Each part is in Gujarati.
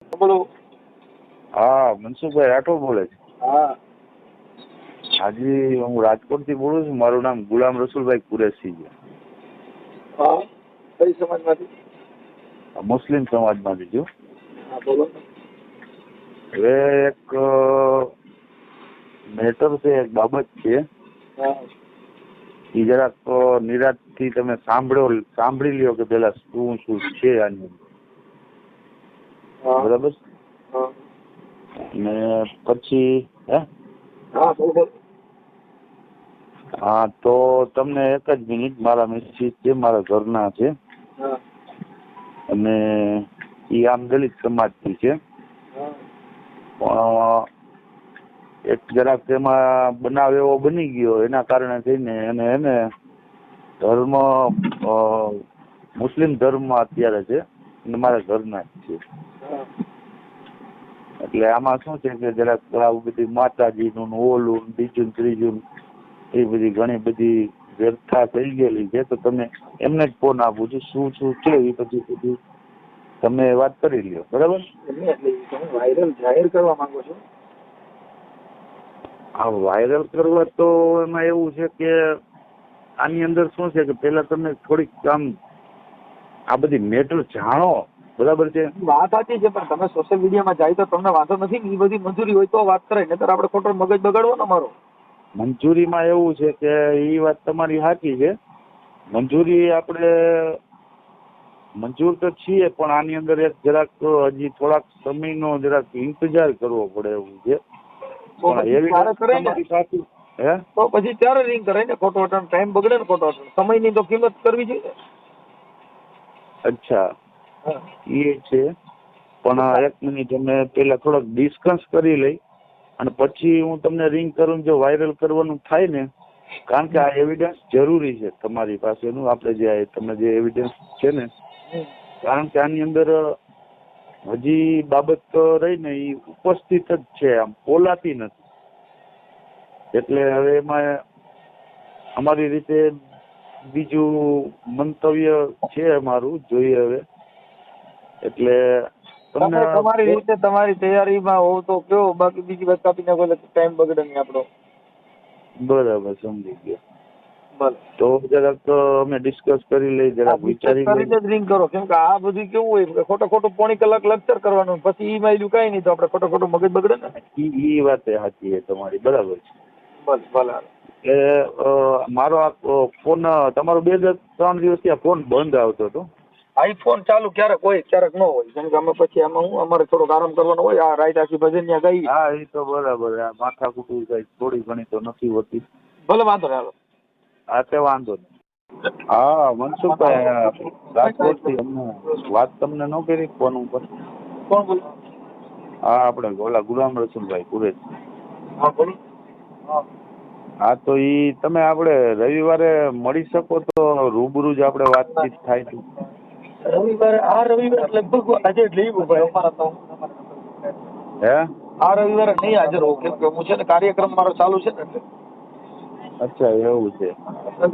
બોલો. હા, મનસુખભાઈ રાઠોડ બોલે છે. હા હાજી, હું રાજકોટથી બોલું છું. મારું નામ ગુલામ રસુલભાઈ કુરેશી છે. હા, કઈ સમાજમાંથી? મુસ્લિમ સમાજમાંથી છું. હા બોલો. હવે એક મેટર છે, એક બાબત છે. હા એ જરાક નિરાંતથી તમે સાંભળી લ્યો કે પેલા શું શું છે આની અંદર. હા બરાબર. હા ને પછી હા બોલો. હા, તો તમને એક જ મિનિટ. મારા મિસિસ છે, મારા ઘરના છે, હા અને એ આમ દલિત સમાજથી છે. હા પણ એક જરાક તેમાં બનાવ એવો બની ગયો, એના કારણે થઈને એને ધર્મ મુસ્લિમ ધર્મમાં અત્યારે છે, અને મારા ઘરના જ છે. હા એટલે આમાં શું છે કે જરાક આવું બધી માતાજીનું ઓલું બીજું ત્રીજું એ બધી ઘણી બધી વ્યર્થા થઈ ગયેલી છે. તો તમે એમને જ ફોન આપું છું, શું શું છે એ પછી બધું તમે વાત કરી લ્યો. બરાબર. એટલે તમે વાયરલ જાહેર કરવા માંગો છો? આ વાયરલ કરવા તો એમાં એવું છે કે આની અંદર શું છે કે પેલા તમે થોડીક આમ આ બધી મેટર જાણો. બરાબર છે. વાત સાચી છે, પણ તમે સોશિયલ મીડિયામાં જાય તો તમને વાંધો નથી ને? એ બધી મંજૂરી હોય તો વાત કરે, નહીતર આપણે ખોટો મગજ બગાડવો ને મારો. મંજૂરીમાં એવું છે કે એ વાત તમારી સાચી છે. મંજૂરી આપણે મંજૂર તો છીએ, પણ આની અંદર એક જરાક હજી થોડાક સમયનો જરાક ઇંતજાર કરવો પડે એવું છે. તો પછી ત્યારે રિંગ કરે ને? ખોટો ટાઈમ બગડે ને? ખોટો સમયની તો કિંમત કરવી જોઈએ. અચ્છા, એ છે. પણ એક મિનિટ, અમે પેલા થોડોક ડિસ્કસ કરી લઈ અને પછી હું તમને રિંગ કરું. જો વાયરલ કરવાનું થાય ને, કારણ કે આ એવિડન્સ જરૂરી છે તમારી પાસેનું, આપણે જે તમે જે એવિડન્સ છે ને, કારણ કે આની અંદર હજી બાબત રહી ને એ ઉપસ્થિત જ છે, આમ બોલાતી નથી. એટલે હવે એમાં અમારી રીતે બીજું મંતવ્ય છે અમારું, જોઈએ હવે. એટલે તમને તમારી રીતે તમારી તૈયારીમાં હોવ તો કયો, બાકી બીજી વાત કાપી નાખો એટલે ટાઈમ બગડે નહીં આપણો. બરાબર, સમજી ગયો. ભલે, તો જરાક અમે ડિસ્કસ કરી લઈ, જરાક વિચારી લઈ. જ રિંગ કરો, કેમ કે આ બધું કેવું હોય, ખોટો પોણી કલાક લેક્ચર કરવાનું, પછી ઈ માયલું કઈ નહીં, તો આપણે ખોટો મગજ બગડે ને. ઈ વાત સાચી છે તમારી, બરાબર છે. ભલે ભલે. એ મારો આ ફોન તમારો 2-3 દિવસથી આ ફોન બંધ આવતો હતો. આઈફોન ચાલુ ક્યારેક હોય, ક્યારેક ન હોય, કેમ કે અમે પછી આમાં અમારે થોડોક આરામ કરવાનો હોય. આ રાઈટ આખી ભજન ત્યાં ગઈ. હા, એ તો બરાબર. આ માથા કુટું કઈ થોડી ઘણી તો નથી હોતી. ભલે, વાંધો નહીં. હા, તે વાંધો નહીં. હા, મનસુખભાઈ રાજકોટથી અમને વાત તમને ન કરી ફોન ઉપર? કોણ બોલો? હા, આપણે ઓલા ગુલામ રસુલભાઈ કુરેશ. હા બોલો. હા, તો ઈ તમે આપણે રવિવારે મળી શકો તો રૂબરૂ જ આપણે વાતચીત થાય છે. રવિવારે? આ રવિવારે લગભગ આજે લીવ ભાઈ અમારા તો. હે? આ રવિવારે નહીં હાજર હોઉં, કેમ કે હું છે ને કાર્યક્રમ મારો ચાલુ છે ને એટલે. અચ્છા, એવું છે. તો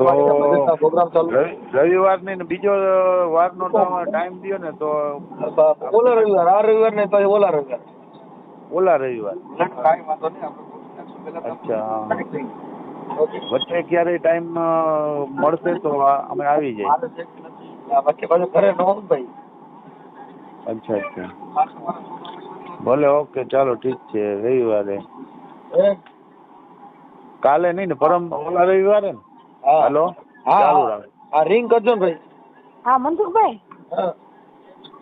પ્રોગ્રામ ચાલુ. રવિવાર ની ને બીજો વારનો ટાઈમ દયો ને તો. ઓલા રવિવાર, આ રવિવાર ને પછી ઓલા રવિવાર. ઓલા રવિવાર. કાંઈ વાંધો નહીં. અચ્છા, વચ્ચે ક્યારેય ટાઈમ મળશે તો અમે આવી જાય. વચ્ચે પાછું ઘરે ન હોઉં ભાઈ. અચ્છા અચ્છા, ભલે, ઓકે, ચાલો, ઠીક છે. રવિવારે કાલે નહીં ને, પરમ ઓલા રવિવારે ને? હાલો, ચાલુ રાખો. હા, રિંગ કરજો ને ભાઈ. હા, મનસુખભાઈ.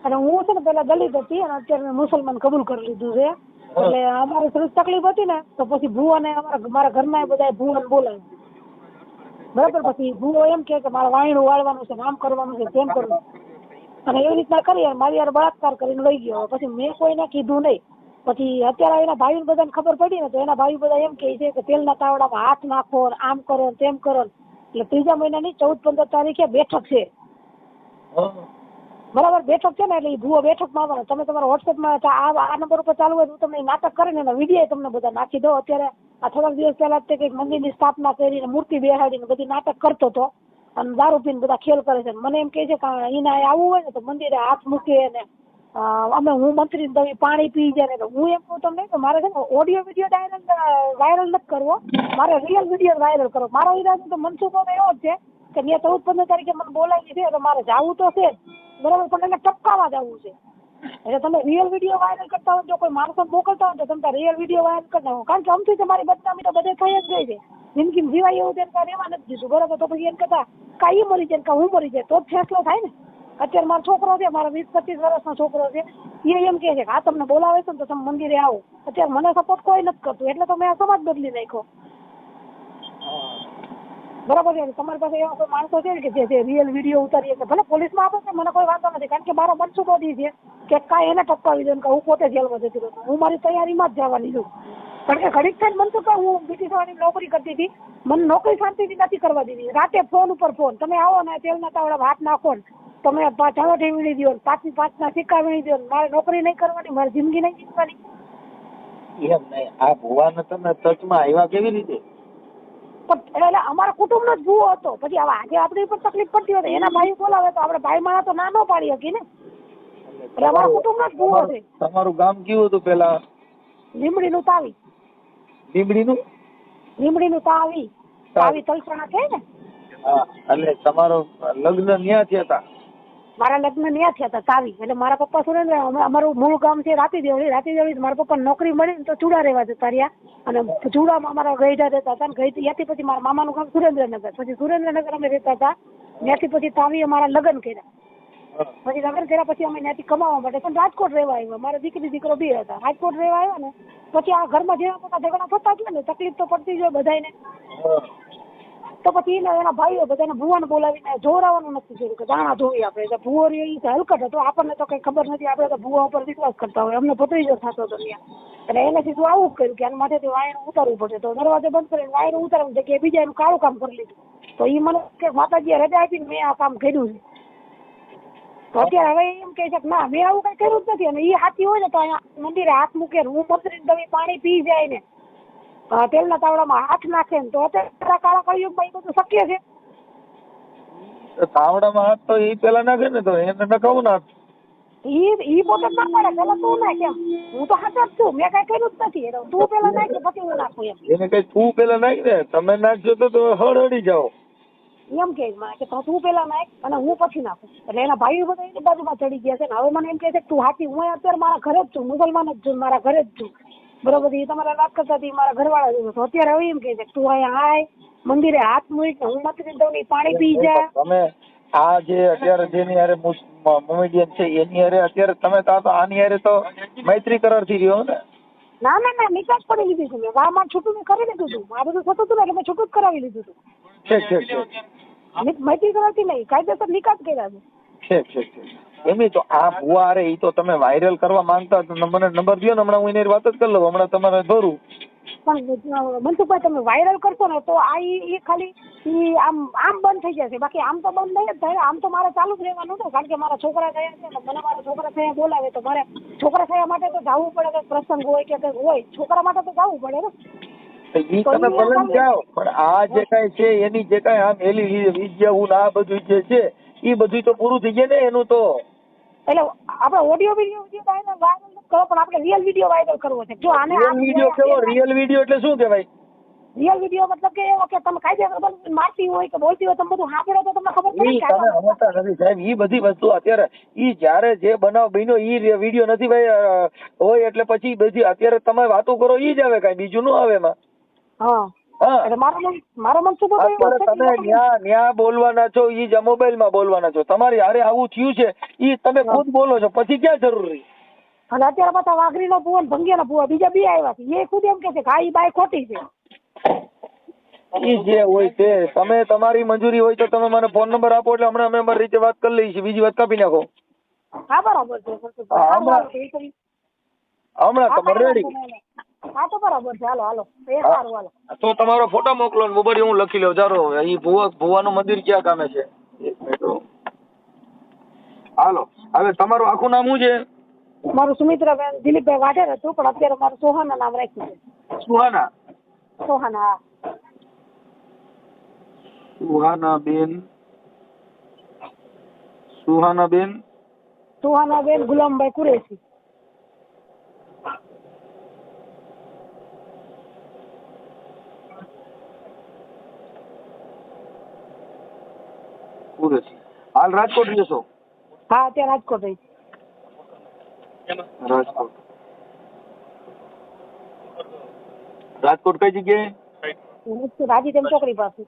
અને હું છે ને પેલા દલિત હતી અને અત્યારે મુસલમાન કબૂલ કરી લીધું છે. એટલે અમારે થોડી તકલીફ હતી ને, તો પછી ભૂવાને મારા ઘરના બધા ભૂવાને બોલાવ્યું. બરાબર. પછી ભૂવો એમ કે મારે વાયણું વાળવાનું છે, આમ કરવાનું છે, તેમ કરવાનું, અને એવી રીતના કરી મારી યાર બળાત્કાર કરીને લઈ ગયો. પછી મેં કોઈને કીધું નહીં. પછી અત્યારે એના ભાઈ બધાને ખબર પડી ને, તો એના ભાઈ બધા એમ કે છે કે તેલના તાવડામાં હાથ નાખો, આમ કરો તેમ કરો. એટલે 3જા મહિનાની 14-15 તારીખે બેઠક છે. બરાબર, બેઠક છે ને, એટલે ભૂવો બેઠકમાં આવવાનો. તમે તમારા વોટ્સએપમાં આ નંબર ઉપર ચાલુ હોય તો તમને નાટક કરે ને એના વિડીયો તમને બધા નાખી દો. અત્યારે આ થોડાક દિવસ પહેલા કંઈક મંદિરની સ્થાપના કરીને મૂર્તિ બેહાડીને બધી નાટક કરતો હતો અને દારૂ પીને બધા ખેલ કરે છે. મને એમ કહે છે કે એના આવવું હોય ને તો મંદિરે હાથ મૂકે ને અમે હું મંત્રી દવી પાણી પી જાય ને તો હું એમ કહું તમને કે મારે છે ને ઓડિયો વિડીયો વાયરલ નથી કરવો, મારે રિયલ વિડીયો વાયરલ કરો. મારો ઈરાદો તો મનસુખો તો એવો જ છે કે ત્યાં 14-15 તારીખે મને બોલાવી છે તો મારે જવું તો છે બરાબર, પણ એને ટપકાવા જવું છે. એટલે તમે રિયલ વિડીયો વાયરલ કરતા હોય, જો કોઈ માણસો મોકલતા હોય તો તમે રિયલ વિડીયો વાયરલ કરતા હોય, કારણ કે અમથી તમારી બદનામી તો બધે થઈ જ ગઈ છે. જિંદગી જીવાય એવું તેને કાંઈ રહેવા નથી દીધું બરાબર. તો પછી એમ કરતા કાંઈ મરી જાય કાં હું મરી જાય તો જ ફેસલો થાય ને. અત્યારે મારો છોકરો છે, મારો 20-25 વર્ષનો છોકરો છે, એ એમ કહે છે કે આ તમને બોલાવે છે ને તો તમે મંદિરે આવો. અત્યારે મને સપોર્ટ કોઈ નથી કરતું, એટલે તો મેં આ સમાજ બદલી નાખ્યો બરાબર છે. તમારી પાસે એવા કોઈ માણસો છે કે જે રિયલ વિડીયો ઉતારીએ કે ભલે પોલીસમાં આપે છે, મને કોઈ વાંધો નથી, કારણ કે મારો મનસુખો છે કે કાંઈ એને ટપકાવી દે કે હું પોતે જેલમાં જતી રહું. હું મારી તૈયારીમાં જ જવાની છું, કારણ કે ઘડીક થઈને મનસુખો હું બ્રિટિશ વાળાની નોકરી કરતી હતી, મને નોકરી શાંતિથી નથી કરવા દીધી. રાતે ફોન ઉપર ફોન, તમે આવો ને તેલના તાવડા હાથ નાખો ને તમે ચાવઠી વીણી દો, 5 સિક્કા વીણી દો, મારે નોકરી નહીં કરવાની, મારી જિંદગી નહીં જીવવાની. એમ નહીં, આ ભુવાને તમે ટચમાં આવ્યા કેવી રીતે? એટલે અમારા કુટુંબનો જ ભૂવો હતો. પછી હવે આજે આપણી ઉપર તકલીફ પડતી હોય એના ભાઈ બોલાવે તો આપણે ભાઈ માં તો ના ન પાડી શકી ને. એટલે અમારા કુટુંબનો જ ભૂવો છે. તમારું ગામ કેવું હતું પેલા? લીમડીનું તાવી. લીમડીનું તાવી તલસાણા છે ને. હા, એટલે તમારો લગ્ન ન્યા થયા હતા? મારા લગ્ન ન્યા થયા હતા તાવી. એટલે મારા પપ્પા સુરેન્દ્ર, અમારું મૂળ ગામ છે રાતીદેવળી. મારા પપ્પા નોકરી મળી ને તો ચૂડા રહેવા જતા રહ્યા, અને ચૂડામાં અમારા ગઈઢા રહેતા હતા. ત્યાંથી પછી મારા મામાનું ગામ સુરેન્દ્રનગર, પછી સુરેન્દ્રનગર અમે રહેતા હતા. ત્યાંથી પછી તાવી અમારા લગ્ન કર્યા. પછી લગ્ન કર્યા પછી અમે ત્યાંથી કમાવા માટે પણ રાજકોટ રહેવા આવ્યા. મારા દીકરી દીકરો બે હતા, રાજકોટ રહેવા આવ્યા ને પછી આ ઘરમાં જેવા મોટા ઝઘડા થતા ગયા ને તકલીફ તો પડતી જ હોય બધાને. તો પછી એના ભાઈઓ બધાને ભુવાને બોલાવીને જોરાવાનું નક્કી કર્યું કે દાણા ધોવી આપણે. ભુવો એ હલકટ હતો, આપણને તો કઈ ખબર નથી, આપણે તો ભુવા ઉપર વિશ્વાસ કરતા હોય, અમને ભત્રીજો થતો હતો ત્યાં. એટલે એને સીધું આવું જ કર્યું કે આના માથેથી વાયણ ઉતારવું પડે. તો દરવાજે બંધ કરીને વાયણ ઉતારવાની જગ્યાએ બીજા એનું કાળું કામ કરી લીધું. તો એ મને કે માતાજીએ રજા આપીને મેં આ કામ કર્યું છે. તો અત્યારે હવે એમ કહે છે કે ના મેં આવું કઈ કર્યું જ નથી. અને એ હાથી હોય ને તો અહીંયા મંદિરે હાથ મૂકે, હું મંત્રી દવી પાણી પી જાય ને તેલના તાવડામાં હાથ નાખે ને તો અત્યારે કાળા કળિયુગમાં એ બધું શક્ય છે. તાવડામાં હાથ તો એ પેલા નાખે ને તો એને નખાવું ના. ઈ પોતે ના પડે, પેલા તું નાખ એમ. હું તો હાથ જ છું, મેં કઈ કર્યું જ નથી. તું પેલા નાખ પછી હું નાખું એમ. એને કઈ તું પેલા નાખ ને, તમે નાખશો તો હળહળી જાઓ એમ કે તું પેલા નાખ અને હું પછી નાખું. એટલે એના ભાઈઓ બધા એની બાજુમાં ચડી ગયા છે ને હવે મને એમ કે છે કે તું હાથી. હું અત્યારે મારા ઘરે જ છું, મુસલમાન જ છું, મારા ઘરે જ છું બરોબર. એ તમારા વાત કરતા હતી મારા ઘરવાળા જોયું તો અત્યારે હવે એમ કે છે કે તું અહીંયા આય મંદિરે હાથ મૂક, હું મંત્રી દઉં પાણી પી જા. તમે આ જે અત્યારે જેની હારે મોમેડિયન છે એની હારે અત્યારે તમે તો આની હારે તો મૈત્રી કરાર થી રહ્યો ને? ના નિકાસ પડી લીધી છે મેં. વાહ છૂટું મેં કરી લીધું હતું. આ બધું થતું હતું ને એટલે મેં છૂટું જ કરાવી લીધું હતું. મૈત્રી કરારથી નહીં, કાયદેસર નિકાસ કર્યા છે. એમની તો આ ભુવા હારે ઈ તો તમે વાયરલ કરવા માંગતા મને નંબર દો ને, હમણાં હું એની વાત જ કરી લઉં. હમણાં તમારે ભરું પણ મનસુખભાઈ તમે વાયરલ કરશો ને તો આ એ ખાલી આમ બંધ થઈ જશે, બાકી આમ તો બંધ નહીં જ થાય. આમ તો મારે ચાલુ જ રહેવાનું ને, કારણ કે મારા છોકરા થયા છે ને, મને મારા છોકરા થયા બોલાવે તો મારે છોકરા થયા માટે તો જવું પડે. કંઈક પ્રસંગ હોય કે કંઈક હોય છોકરા માટે તો જવું પડે ને. ઈ તમે ભલે જાઓ, પણ આ જે કઈ છે એની જે કઈ આમ એલી વિદ્યા આ બધું જે છે ઈ બધું તો પૂરું થઈ જાય ને એનું તો. એટલે આપણે ઓડિયો વિડીયો વાયરલ કરો, પણ આપણે રિયલ વિડીયો વાયરલ કરવો છે. જો આને વિડીયો કેવો રિયલ વિડીયો એટલે શું કહેવાય? રિયલ વિડીયો મતલબ કે એવો કે તમે કાયદેસર મારતી હોય કે બોલતી હોય તમે બધું સાંભળો તો તમને ખબર પડે કે તમે સમજતા નથી સાહેબ. ઈ બધી વસ્તુ અત્યારે ઈ જયારે જે બનાવ બન્યો ઈ વિડીયો નથી ભાઈ હોય એટલે પછી બધી અત્યારે તમે વાતો કરો ઈ જ આવે, કઈ બીજું ન આવે એમાં. મારો મનસુખ તમે ન્યા બોલવાના છો ઈ જ મોબાઈલ માં બોલવાના છો. તમારી હારે આવું થયું છે ઈ તમે ખુદ બોલો છો, પછી ક્યાં જરૂરી? અને અત્યારે પાછા વાઘરી નો ભુવા ભંગિયા નો ભુવા બીજા બે આવ્યા છે. એ ખુદ એમ કે છે કે આ ઈ બાઈ ખોટી છે. ઈ જે હોય તે તમે તમારી મંજૂરી હોય તો તમે મને ફોન નંબર આપો એટલે હમણાં અમે અમારી રીતે વાત કરી લઈએ છીએ. બીજી વાત કાપી નાખો. હા બરાબર છે હમણાં તમે રેડી? હા તો બરાબર છે. હાલો એ સારું હાલો. તો તમારો ફોટો મોકલો ને મોબાઈલ હું લખી લઉં. ચાલો ઈ ભુવાનું મંદિર ક્યાં કામે છે? હાલો હવે તમારું આખું નામ શું છે? મારું સુમિત્રાબેન દિલીપભાઈ વાઢેર હતું, પણ અત્યારે મારું સોહાના નામ રાખ્યું છે. સોહાના સુહાનાબેન સુહાનાબેન ગુલામભાઈ કુરેશી. હાલ રાજકોટ રહ્યો છો? હા, અત્યારે રાજકોટ રહી. રાજકોટ. રાજકોટ કઈ જગ્યાએ? રાજીતેમ ચોકડી પાસે.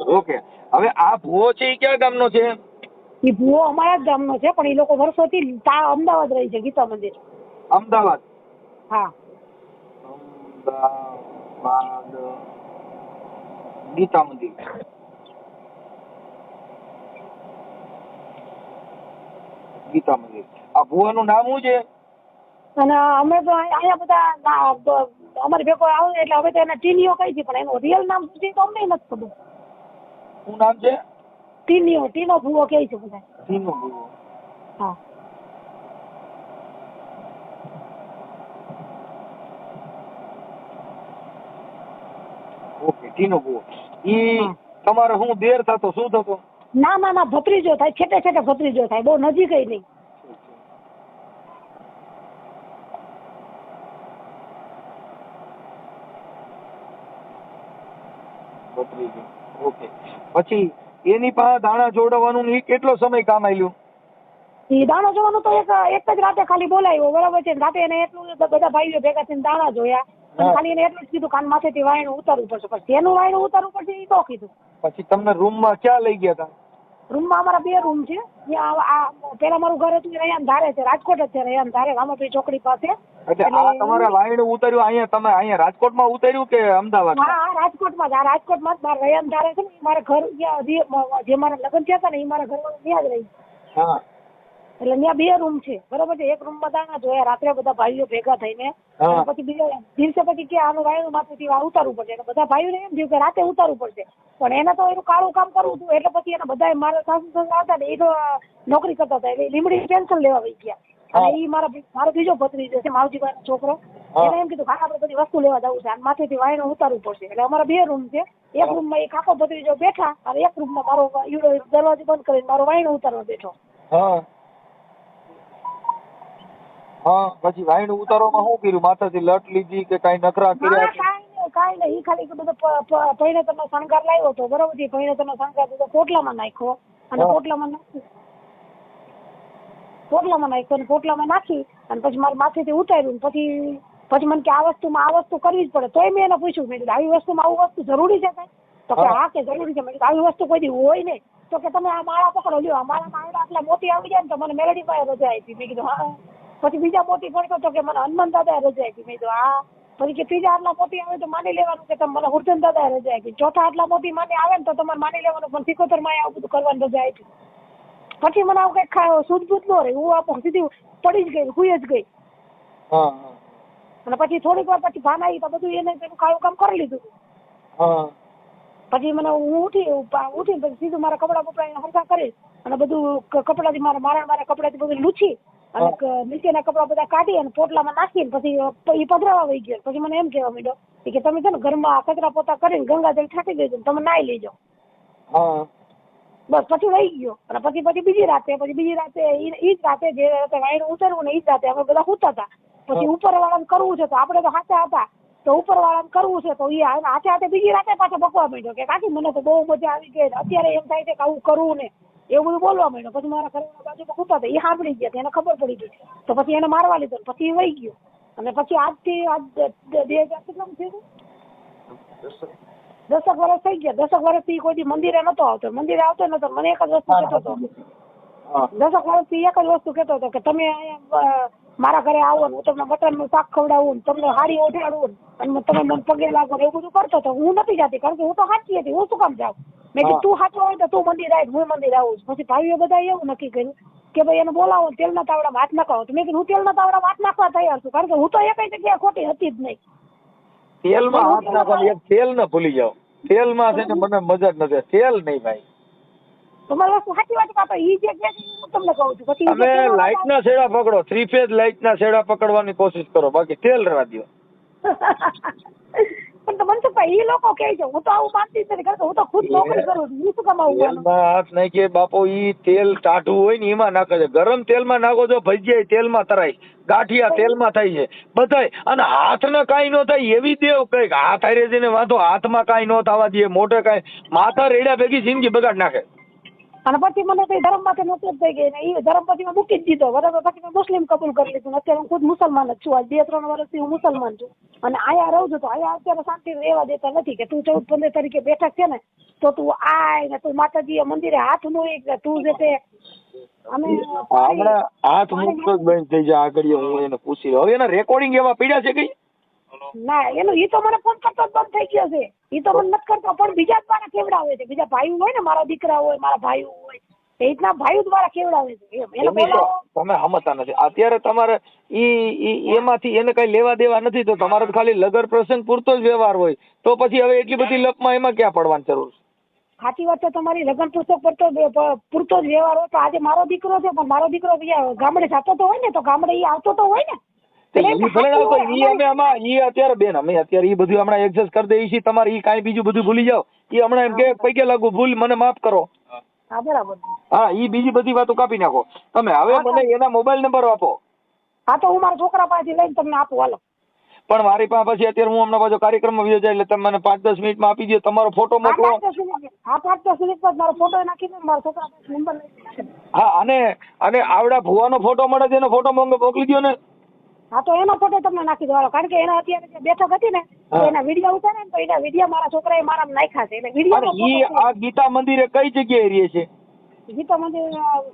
ઓકે. હવે આ ભુવો છે એ કયા ગામનો છે? એ ભુવો અમારા જ ગામનો છે, પણ એ લોકો વર્ષોથી અમદાવાદ રહી છે, ગીતા મંદિર. અમદાવાદ? હા, અમદાવાદ ગીતા મંદિર. ગીતા મંદિર. આ ભુવાનું નામ શું છે? અને અમે તો અહીંયા બધા અમારી ભેગો આવે એટલે હવે તો એના ટીનીઓ કહી છે, પણ એનું રિયલ નામ શું છે તો અમને નથી ખબર. શું નામ છે? ટીનો ભુવો કહે છે બધા. ટીનો ભુવો. હા. ઓકે, ટીનો ભુવો. ઈ તમારે શું દેર થતો, શું થતો? ના, ભત્રીજો થાય, છેટે છેટે ભત્રીજો થાય, બહુ નજીક નહીં. ઓકે. પછી એની પાસે દાણા જોડવાનું ને ઈ કેટલો સમય કામ આવ્યું? એ દાણો જોવાનું તો એક જ રાતે ખાલી બોલાવ્યો, બરાબર છે. રાતે એને એટલું બધા ભાઈઓ ભેગા થઈને દાણા જોયા, ખાલી એને એટલું જ કીધું કાન માથેથી વાયણું ઉતારવું પડશે. પછી એનું વાયણું ઉતારવું પડશે એ તો કીધું. પછી તમને રૂમમાં ક્યાં લઈ ગયા હતા? રૂમમાં અમારા 2 રૂમ છે. પેલા મારું ઘર હતું રૈયાન ધારે છે, રાજકોટ જ છે, રૈયાન ધારે રામાપીર ચોકડી પાસે. એટલે આ તમારે વાયણું ઉતાર્યું અહીંયા, તમે અહીંયા રાજકોટમાં ઉતાર્યું કે અમદાવાદ? હા, રાજકોટમાં જ. રાજકોટમાં જ મારા રૈયાન ધારે છે ને, મારા ઘર જે મારા લગ્ન થયા હતા ને એ મારા ઘરમાં ત્યાં જ રહી. હા. એટલે ત્યાં 2 રૂમ છે, બરોબર છે. એક રૂમમાં દાણા જોયા રાત્રે બધા ભાઈઓ ભેગા થઈને, પછી બીજા દિવસે પછી કે આનું વાયણું માથેથી ઉતારવું પડશે. એટલે બધા ભાઈઓને એમ થયું કે રાતે ઉતારવું પડશે, પણ એને તો એનું કાળું કામ કરવું હતું. એટલે પછી એને બધા મારા સાસુ સસરા હતા ને એ તો નોકરી કરતા હતા, એટલે લીમડી પેન્શન લેવા વહી ગયા. અને એ મારો બીજો ભત્રીજો છે, માવજીભાઈનો છોકરો. એને એમ કીધું કે આપણે બધી વસ્તુ લેવા જવું છે, માથેથી વાયણું ઉતારવું પડશે. એટલે અમારા 2 રૂમ છે. એક રૂમમાં એક આખો ભત્રીજો બેઠા અને એક રૂમમાં મારો દરવાજો બંધ કરીને મારો વાયણું ઉતારવા બેઠો. હા. પછી વાયણું ઉતારવામાં શું કર્યું? માથાથી લટ લીધી કે કઈ નખરા કર્યા? કાંઈ નહીં, ખાલી બધો પૈણેતરનો શણગાર લાવ્યો હતો, બરોબર છે. પૈણેતરનો શણગાર બધો પોટલામાં નાખ્યો અને પોટલામાં નાખી અને પછી મારે માથેથી ઉતાર્યું. પછી મને કે આ વસ્તુ કરવી જ પડે. તોય મેં એને પૂછ્યું, મેં કીધું આવી વસ્તુમાં આવું વસ્તુ જરૂરી છે કાંઈ? તો કે હા કે જરૂરી છે. મેં કીધું આવી વસ્તુ કોઈ દી હોય નહીં. તો કે તમે આ માળા પકડો, લ્યો. આ માળામાં આટલા મોતી આવી જાય ને તો મને મેલડી પાસે રજા આપી. મેં કીધું હા. પછી બીજા મોતી પડતો તો કે મને હનુમાન દાદાએ રજા આપી. મેં કીધું હા. પછી કે ત્રીજા આટલા મોતી આવે તો માની લેવાનું કે તમે મને હુરચંદ દાદાએ રજા આપી. ચોથા આટલા મોતી આવે ને તો તમારે માની લેવાનું, પણ 75 માં આવું બધું કરવાની રજા આપી. પછી મને આવું કઈ સૂઝબૂઝ ન રહી. હું આપો સીધી પડી જ ગઈ, હુઈ જ ગઈ. અને પછી થોડીક વાર પછી ભાન આવી તો બધું એને પેલું કાળું કામ કરી લીધું. પછી મને હું ઉઠી પછી સીધું મારા કપડા હરખા કરી અને બધું કપડાથી મારા કપડાથી બધું લૂછી અને નીચેના કપડા બધા કાઢી અને પોટલામાં નાખીને પછી એ પધરાવા વહી ગયો. પછી મને એમ કહેવા માંડ્યો કે તમે છે ને ઘરમાં કચરા પોતા કરીને ગંગાજળ છાંટી દેજો, તમે નાહી લેજો. બસ પછી વહી ગયો. અને પછી બીજી રાતે ઈ જ રાતે જે રાતે વાયણું ઉતરવું ને ઈ જ રાતે અમે બધા સૂતા હતા. પછી ઉપરવાળાને કરવું છે તો આપણે તો સાચા હતા, તો ઉપરવાળાને કરવું છે તો એ હાથે બીજી રાતે પાછો બકવા માંડ્યો કે કાકી મને તો બહુ મજા આવી ગઈ, અત્યારે એમ થાય છે કે આવું કરવું ને એવું બધું બોલવા માંડ્યો. પછી મારા ઘરના બાજુમાં સૂતા હતા, એ સાંભળી ગયા, એને ખબર પડી ગઈ. તો પછી એને મારવા લીધો, પછી એ વહી ગયો. અને પછી આજ 2000 કેટલામાં થયું? 10 વર્ષ થઈ ગયા. 10 વર્ષથી કોઈ દી મંદિરે નતો આવતો. મંદિરે આવતો નતો. મને એક જ વસ્તુ કહેતો હતો, 10 વર્ષથી એક જ વસ્તુ કહેતો હતો કે તમે અહીંયા મારા ઘરે આવો ને હું તમને મટનનું શાક ખવડાવું ને તમને હાડી ઓઢાડું અને તમે મને પગે લાગો ને એવું બધું કરતો હતો. હું નથી જાતી, કારણ કે હું તો સાચી હતી, હું શું કામ જાઉં? મેં કીધું તું સાચો હોય તો તું મંદિર આવ, હું મંદિર આવું. પછી ભાઈઓ બધા એવું નક્કી કર્યું કે ભાઈ એને બોલાવો, તેલના તાવડામાં હાથ નાખો. મેં કીધું હું તેલના તાવડામાં હાથ નાખવા તૈયાર છું, કારણ કે હું તો એક જગ્યાએ ખોટી હતી જ નહીં. તેલમાં હાથ નાખવાની એક તેલ ન ભૂલી જાઓ. તેલમાં છે ને મને મજા જ નથી. તેલ નહીં ભાઈ. તમારી વસ્તુ સાચી વાત કાપે ઈ જે કે હું તમને કહું છું. પછી તમે લાઇટના છેડા પકડો, 3 ફેઝ લાઇટના છેડા પકડવાની કોશિશ કરો, બાકી તેલ રહેવા દો. પણ તો મનસુખભાઈ એ લોકો કહે છે, હું તો આવું માનતી જ નથી, કારણ કે હું તો ખુદ નોકરી કરું છું. એ શું કામ આવું માનું? તેલમાં હાથ નાખીએ બાપો, ઈ તેલ ટાઢું હોય ને એમાં નાખે છે. ગરમ તેલમાં નાખો તો ભજીયા તેલમાં તરાય, ગાંઠિયા તેલમાં થાય છે બધાય. અને હાથને કાંઈ ન થાય એવી દેવ કઈક હાથ હારે જઈને વાંધો, હાથમાં કાંઈ ન થવા દે, મોઢે કાંઈ, માથા રેડ્યા ભેગી જિંદગી બગાડ નાખે. અને પછી મને કઈ ધર્મ માંથી નોકરી થઈ ગઈ ને એ ધર્મ પછી મેં મૂકી જ દીધો. બરાબર, પછી મેં મુસ્લિમ કબૂલ કરી લીધું. અત્યારે હું ખુદ મુસલમાન જ છું. આજ 2-3 વર્ષથી હું મુસલમાન છું. અને અહીંયા રહું છું તો અહીંયા અત્યારે શાંતિ રહેવા દેતા નથી કે તું 14-15 તારીખે બેઠક છે ને તો તું આય ને તું માતાજી મંદિરે હાથ મૂક, તું જે તે અમે હમણાં હાથ મુક્ત જ બંધ થઈ જાય. આગળ હું એને પૂછી લઉં. હવે એના રેકોર્ડિંગ એવા પીડ્યા છે કઈ? ના, એનું ઈ તો મને ફોન કરતો જ બંધ થઈ ગયો છે. ઈ તો મને નથી કરતો, પણ બીજા જ મારા કેવડાવે છે. બીજા ભાઈઓ હોય ને, મારા દીકરા હોય, મારા ભાઈઓ હોય, એ રીતના ભાઈઓ દ્વારા કેવડાવે છે. એને બોલાવો. તમે સમજતા નથી. અત્યારે તમારે એમાંથી એને કઈ લેવા દેવા નથી, તો તમારે તો ખાલી લગન પ્રસંગ પૂરતો જ વ્યવહાર હોય, તો પછી હવે એટલી બધી લપમાં એમાં ક્યાં પડવાની જરૂર છે? સાચી વાત છે તમારી. લગ્ન પુસ્તક પૂરતો જ વ્યવહાર હોય. તો આજે મારો દીકરો છે, પણ મારો દીકરો બીજા ગામડે જતો તો હોય ને, તો ગામડે ઈ આવતો તો હોય ને. અત્યારે બેન અમે અત્યારે ઈ બધું હમણાં એડજસ્ટ કરી દઈએ છીએ. તમારે ઈ કાંઈ બીજું બધું ભૂલી જાઓ. ઈ હમણાં એમ કે પૈકે લાગુ, ભૂલ મને માફ કરો. હા, બરાબર. હા, ઈ બીજી બધી વાતો કાપી નાખો તમે. હવે મને એના મોબાઈલ નંબર આપો. હા, તો હું મારા છોકરા પાસેથી લઈને તમને આપું. હાલો. પણ મારી પાસે પછી અત્યારે હું હમણાં પાછો કાર્યક્રમમાં વ્યો જાય, એટલે તમે મને 5-10 મિનિટમાં આપી દો. તમારો ફોટો મોકલો. હા, 5-10 મિનિટમાં મારો ફોટો નાખી દો, મારા છોકરા પાસે નંબર લઈ. હા, અને આવડા ભુવાનો ફોટો મળે છે, એનો ફોટો મોકલી દો ને. હા, તો એનો ફોટો તમને નાખી દો. હાલો. કારણ કે એના અત્યારે જે બેઠક હતી ને, તો એના વિડીયો ઉતારે ને, તો એના વિડીયો મારા છોકરાએ મારા નાખ્યા છે. એટલે વિડીયો આ ગીતા મંદિરે કઈ જગ્યાએ રહે છે? ગીતા મંદિર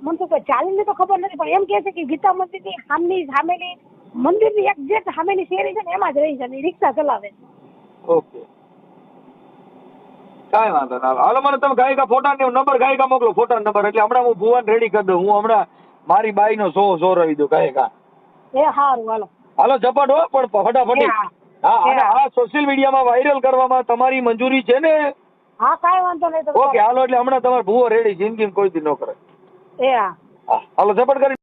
મનસુખભાઈ ચાલીને તો ખબર નથી, પણ એમ કે છે કે ગીતા મંદિરની સામેની મંદિરની એક્ઝેક્ટ સામેની શેરી છે ને, એમાં જ રહી છે. રિક્ષા ચલાવે છે. ઓકે, કાંઈ વાંધો ના. હાલો, મને તમે ગાયિકા ફોટા નંબર ગાયિકા મોકલો, ફોટા નંબર. એટલે હમણાં હું ભુવાન રેડી કરી દઉં. હું હમણાં મારી બાઈનો શો રહી દઉં ગાયિકા. એ હારું. હાલો ઝપટ હો, પણ ફટાફટી. હા, અને આ સોશિયલ મીડિયામાં વાયરલ કરવામાં તમારી મંજૂરી છે ને? હા, કાંઈ વાંધો નહીં. ઓકે, હાલો. એટલે હમણાં તમારે ભુવો રેડી, જિંદગીમાં કોઈ દી ન કરે. એ હા. હાલો ઝપટ કરી.